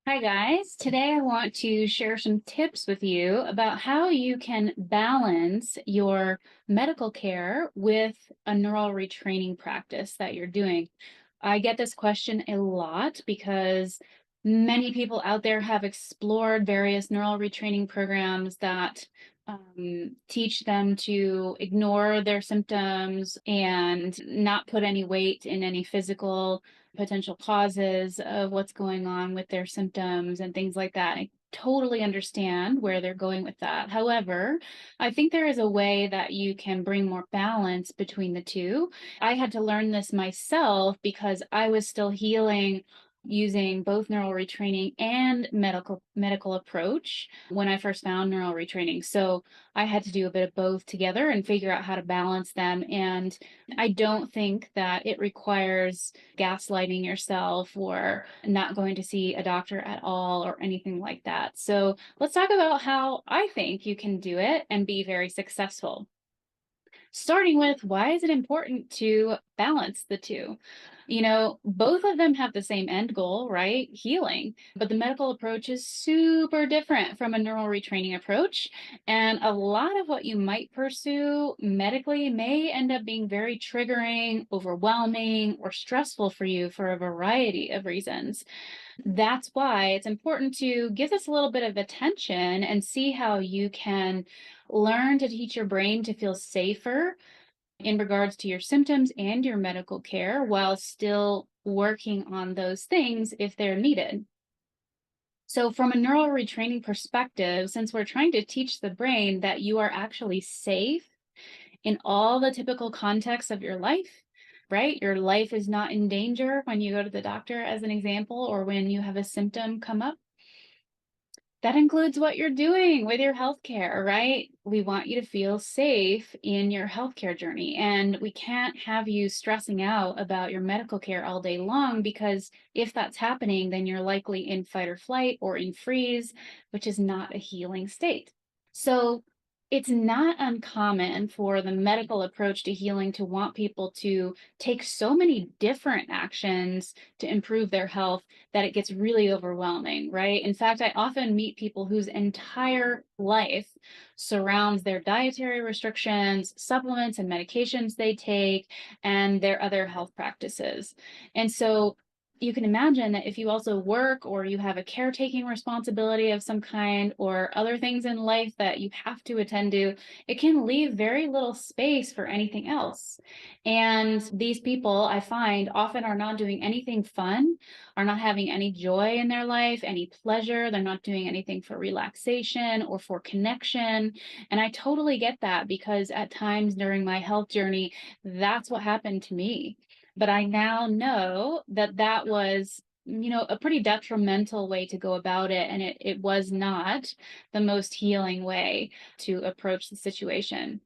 Hi guys, today I want to share some tips with you about how you can balance your medical care with a neural retraining practice that you're doing. I get this question a lot because many people out there have explored various neural retraining programs that teach them to ignore their symptoms and not put any weight in any physical potential causes of what's going on with their symptoms and things like that. I totally understand where they're going with that. However, I think there is a way that you can bring more balance between the two. I had to learn this myself because I was still healing using both neural retraining and medical approach when I first found neural retraining. So I had to do a bit of both together and figure out how to balance them. And I don't think that it requires gaslighting yourself or not going to see a doctor at all or anything like that. So let's talk about how I think you can do it and be very successful. Starting with, why is it important to balance the two? Both of them have the same end goal, right? Healing. But the medical approach is super different from a neural retraining approach. And a lot of what you might pursue medically may end up being very triggering, overwhelming, or stressful for you for a variety of reasons. That's why it's important to give this a little bit of attention and see how you can learn to teach your brain to feel safer in regards to your symptoms and your medical care while still working on those things if they're needed. So, from a neural retraining perspective, since we're trying to teach the brain that you are actually safe in all the typical contexts of your life, right? Your life is not in danger when you go to the doctor, as an example, or when you have a symptom come up. That includes what you're doing with your healthcare, right? We want you to feel safe in your healthcare journey, and we can't have you stressing out about your medical care all day long, because if that's happening, then you're likely in fight or flight or in freeze, which is not a healing state. So it's not uncommon for the medical approach to healing to want people to take so many different actions to improve their health that it gets really overwhelming, right? In fact, I often meet people whose entire life surrounds their dietary restrictions, supplements and medications they take, and their other health practices. And so you can imagine that if you also work or you have a caretaking responsibility of some kind or other things in life that you have to attend to, it can leave very little space for anything else. And these people, I find, often are not doing anything fun, are not having any joy in their life, any pleasure. They're not doing anything for relaxation or for connection. And I totally get that, because at times during my health journey, that's what happened to me. But I now know that that was, a pretty detrimental way to go about it. And it was not the most healing way to approach the situation.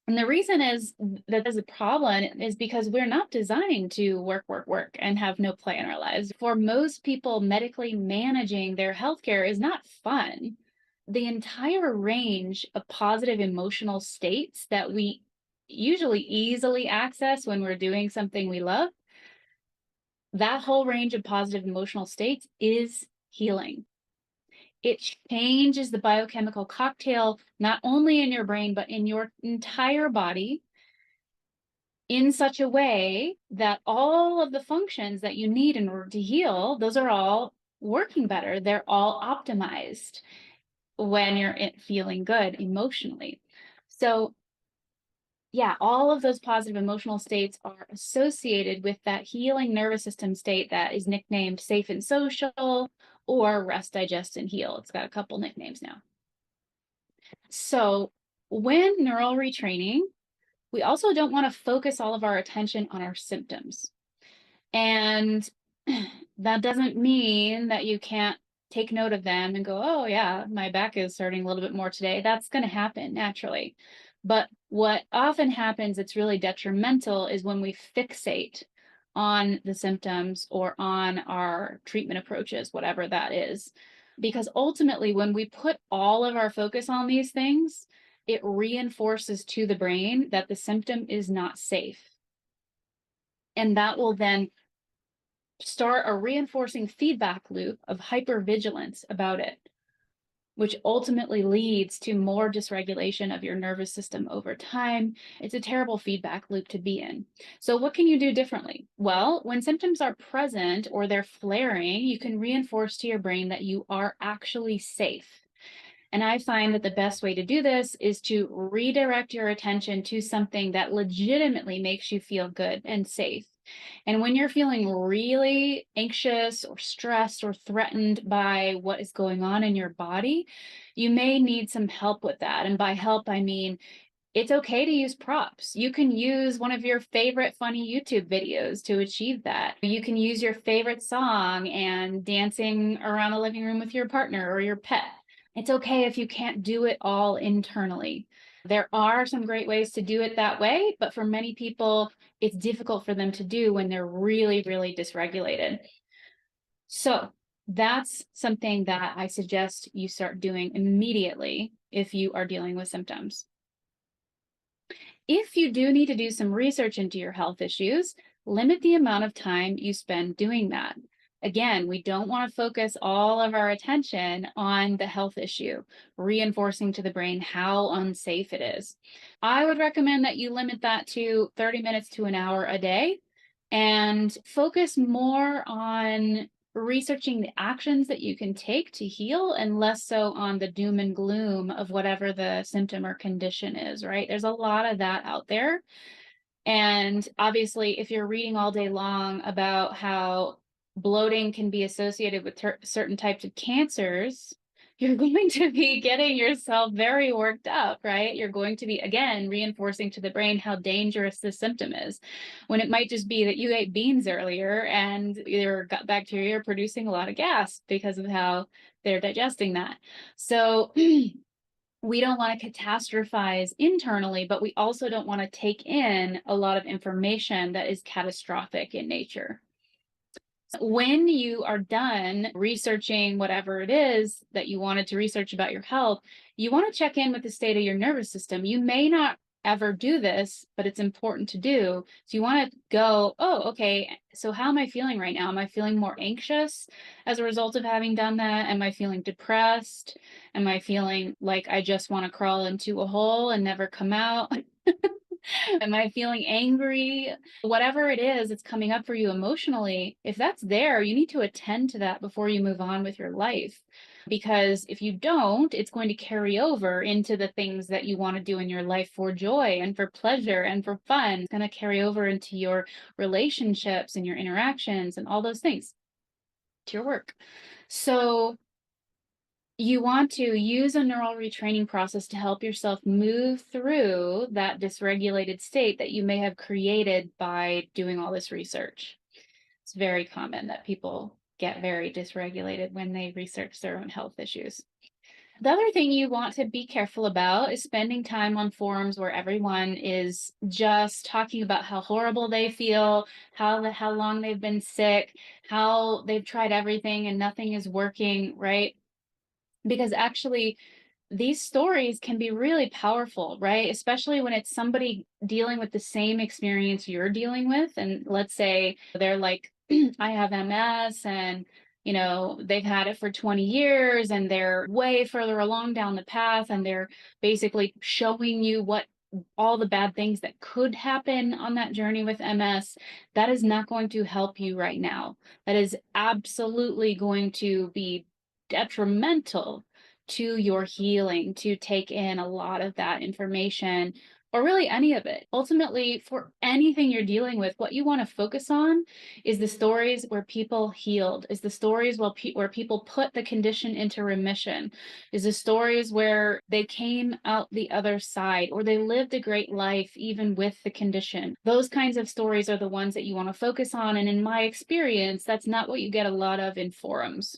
And the reason is that there's a problem is because we're not designed to work, work, work and have no play in our lives. For most people, medically managing their healthcare is not fun. The entire range of positive emotional states that we usually easily access when we're doing something we love, that whole range of positive emotional states is healing. It changes the biochemical cocktail, not only in your brain, but in your entire body, in such a way that all of the functions that you need in order to heal, those are all working better. They're all optimized when you're feeling good emotionally. So yeah, all of those positive emotional states are associated with that healing nervous system state that is nicknamed safe and social or rest, digest, and heal. It's got a couple nicknames now. So when neural retraining, we also don't want to focus all of our attention on our symptoms. And that doesn't mean that you can't take note of them and go, oh yeah, my back is hurting a little bit more today. That's going to happen naturally. But what often happens that's really detrimental is when we fixate on the symptoms or on our treatment approaches, whatever that is. Because ultimately, when we put all of our focus on these things, it reinforces to the brain that the symptom is not safe. And that will then start a reinforcing feedback loop of hypervigilance about it, which ultimately leads to more dysregulation of your nervous system over time. It's a terrible feedback loop to be in. So what can you do differently? Well, when symptoms are present or they're flaring, you can reinforce to your brain that you are actually safe. And I find that the best way to do this is to redirect your attention to something that legitimately makes you feel good and safe. And when you're feeling really anxious or stressed or threatened by what is going on in your body, you may need some help with that. And by help, I mean it's okay to use props. You can use one of your favorite funny YouTube videos to achieve that. You can use your favorite song and dancing around the living room with your partner or your pet. It's okay if you can't do it all internally. There are some great ways to do it that way, but for many people, it's difficult for them to do when they're really, really dysregulated. So that's something that I suggest you start doing immediately if you are dealing with symptoms. If you do need to do some research into your health issues, limit the amount of time you spend doing that. Again, we don't want to focus all of our attention on the health issue, reinforcing to the brain how unsafe it is. I would recommend that you limit that to 30 minutes to an hour a day and focus more on researching the actions that you can take to heal and less so on the doom and gloom of whatever the symptom or condition is, right? There's a lot of that out there. And obviously, if you're reading all day long about how bloating can be associated with certain types of cancers, you're going to be getting yourself very worked up, right? You're going to be, again, reinforcing to the brain how dangerous this symptom is, when it might just be that you ate beans earlier and your gut bacteria are producing a lot of gas because of how they're digesting that. So we don't want to catastrophize internally, but we also don't want to take in a lot of information that is catastrophic in nature. When you are done researching whatever it is that you wanted to research about your health, you want to check in with the state of your nervous system. You may not ever do this, but it's important to do. So you want to go, oh, okay, so how am I feeling right now? Am I feeling more anxious as a result of having done that? Am I feeling depressed? Am I feeling like I just want to crawl into a hole and never come out? Am I feeling angry? Whatever it is that's coming up for you emotionally, if that's there, you need to attend to that before you move on with your life. Because if you don't, it's going to carry over into the things that you want to do in your life for joy and for pleasure and for fun. It's going to carry over into your relationships and your interactions and all those things, to your work. So you want to use a neural retraining process to help yourself move through that dysregulated state that you may have created by doing all this research. It's very common that people get very dysregulated when they research their own health issues. The other thing you want to be careful about is spending time on forums where everyone is just talking about how horrible they feel, how long they've been sick, how they've tried everything and nothing is working, right? Because actually these stories can be really powerful, right? Especially when it's somebody dealing with the same experience you're dealing with. And let's say they're like, I have MS and they've had it for 20 years and they're way further along down the path and they're basically showing you what all the bad things that could happen on that journey with MS. That is not going to help you right now. That is absolutely going to be detrimental to your healing to take in a lot of that information or really any of it. Ultimately, for anything you're dealing with, what you want to focus on is the stories where people healed, is the stories where people put the condition into remission, is the stories where they came out the other side or they lived a great life even with the condition. Those kinds of stories are the ones that you want to focus on. And in my experience, that's not what you get a lot of in forums.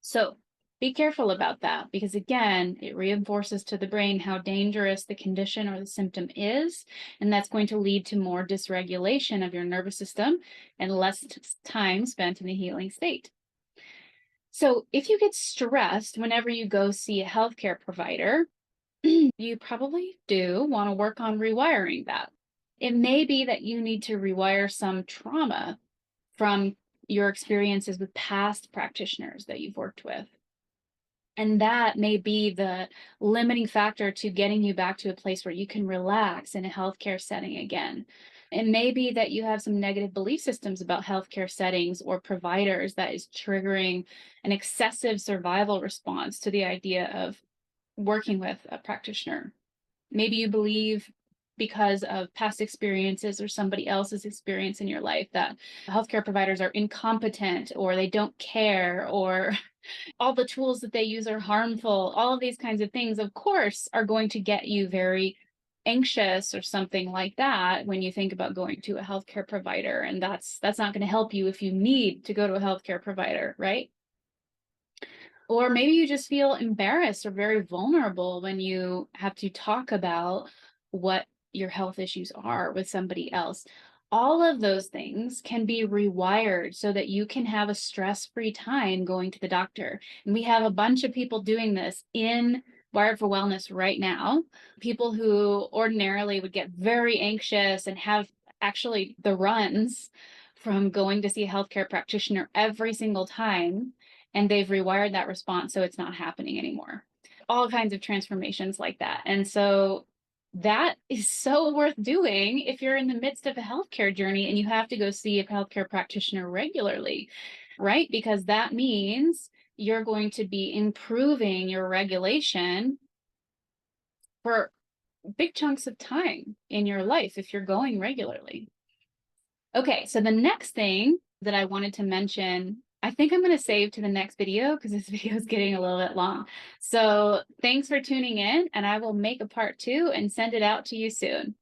So be careful about that because, again, it reinforces to the brain how dangerous the condition or the symptom is, and that's going to lead to more dysregulation of your nervous system and less time spent in the healing state. So if you get stressed whenever you go see a healthcare provider, you probably do want to work on rewiring that. It may be that you need to rewire some trauma from your experiences with past practitioners that you've worked with. And that may be the limiting factor to getting you back to a place where you can relax in a healthcare setting again. It may be that you have some negative belief systems about healthcare settings or providers that is triggering an excessive survival response to the idea of working with a practitioner. Maybe you believe, because of past experiences or somebody else's experience in your life, that healthcare providers are incompetent or they don't care, or all the tools that they use are harmful. All of these kinds of things, of course, are going to get you very anxious or something like that when you think about going to a healthcare provider. And that's not going to help you if you need to go to a healthcare provider, right? Or maybe you just feel embarrassed or very vulnerable when you have to talk about what your health issues are with somebody else. All of those things can be rewired so that you can have a stress-free time going to the doctor. And we have a bunch of people doing this in Wired for Wellness right now. People who ordinarily would get very anxious and have actually the runs from going to see a healthcare practitioner every single time, and they've rewired that response so it's not happening anymore. All kinds of transformations like that. And so that is so worth doing if you're in the midst of a healthcare journey and you have to go see a healthcare practitioner regularly, right? Because that means you're going to be improving your regulation for big chunks of time in your life if you're going regularly. Okay, so the next thing that I wanted to mention, I think I'm going to save to the next video because this video is getting a little bit long. So thanks for tuning in, and I will make a part 2 and send it out to you soon.